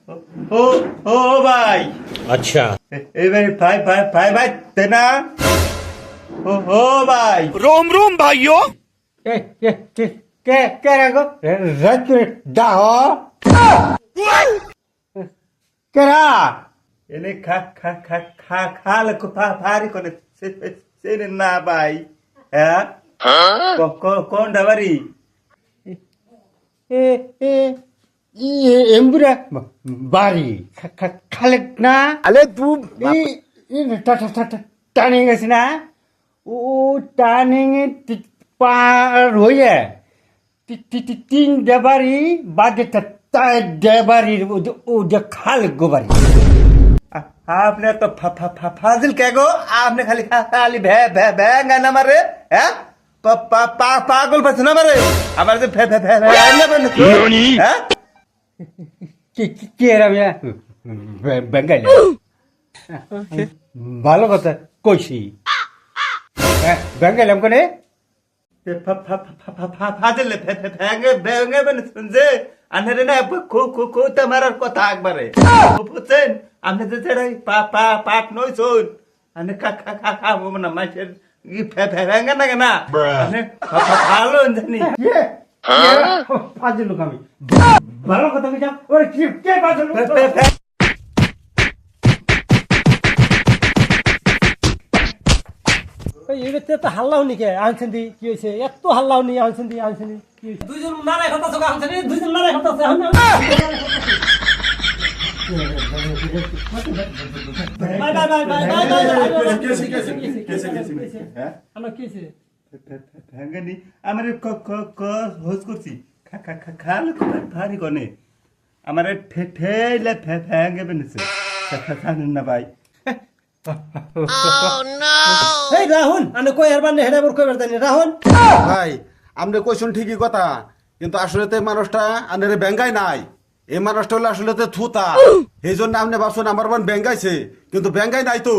ও ও ভাই अच्छा ভাই ভাই ভাই ভাই ভাই তেনা ও ভাই रोम रोम भाइयों কে রাখো রাত্রে দাহ কেরা এনে খা খা খা খা খাল ভারি কোনে সে না ভাই হ্যাঁ কোন ডাবারি এ এ এমবুরা বাড়ি খালেক না अरे तू টার্নিং আছে না ও টার্নিং পার হয়ে তিন দেবারি বাদে দেবারির ও যে খালেক গোবারি आपने तो फाजिल क्या गो आपने खाली खाली भे भे भे ना मारे हैं पागल बस ना मारे हमारे से भे भे भे ना बने हैं কে রামিয়া বেঙ্গাইলে ভালো কথা কইছি বেঙ্গাইলাম কোনে फाजिल भेंगे भेंगे बने सुनजे अनरे ना को तुम्हारा को थाक बारे पुछेन हमने तो तेरा पाट नोई सुन अने खा खा खा खा वो ना माशे ये भेंगे ना ना अने भालो जानी ফাজিল লোক আমি ভালো কথা কইছাম ওরে কে ফাজিল লোক এটা তো হাল্লাও নি কে আনছেন দি কি হইছে এত হাল্লাও নি আনছেন দি কি হইছে দুইজন লড়াই হতাছে আনছেন দুইজন লড়াই হতাছে বাই বাই বাই বাই বাই कैसे আমরা কি হইছে भेंगे नहीं हमारे को होश कुर्सी खा खा खा खाल को भारी कोने हमारे ठेले भेंगे बने से खा ना भाई এই রাহুল আনে কই আর বানে হেডা বর কই বারদানি রাহুল ভাই আপনি কইছেন ঠিকই কথা কিন্তু আসলে তো এই মানুষটা আনের ব্যাঙ্গাই নাই এই মানুষটা হলো আসলে তো থুতা এই জন্য আপনি ভাবছেন আমার বোন ব্যাঙ্গাইছে কিন্তু ব্যাঙ্গাই নাই তো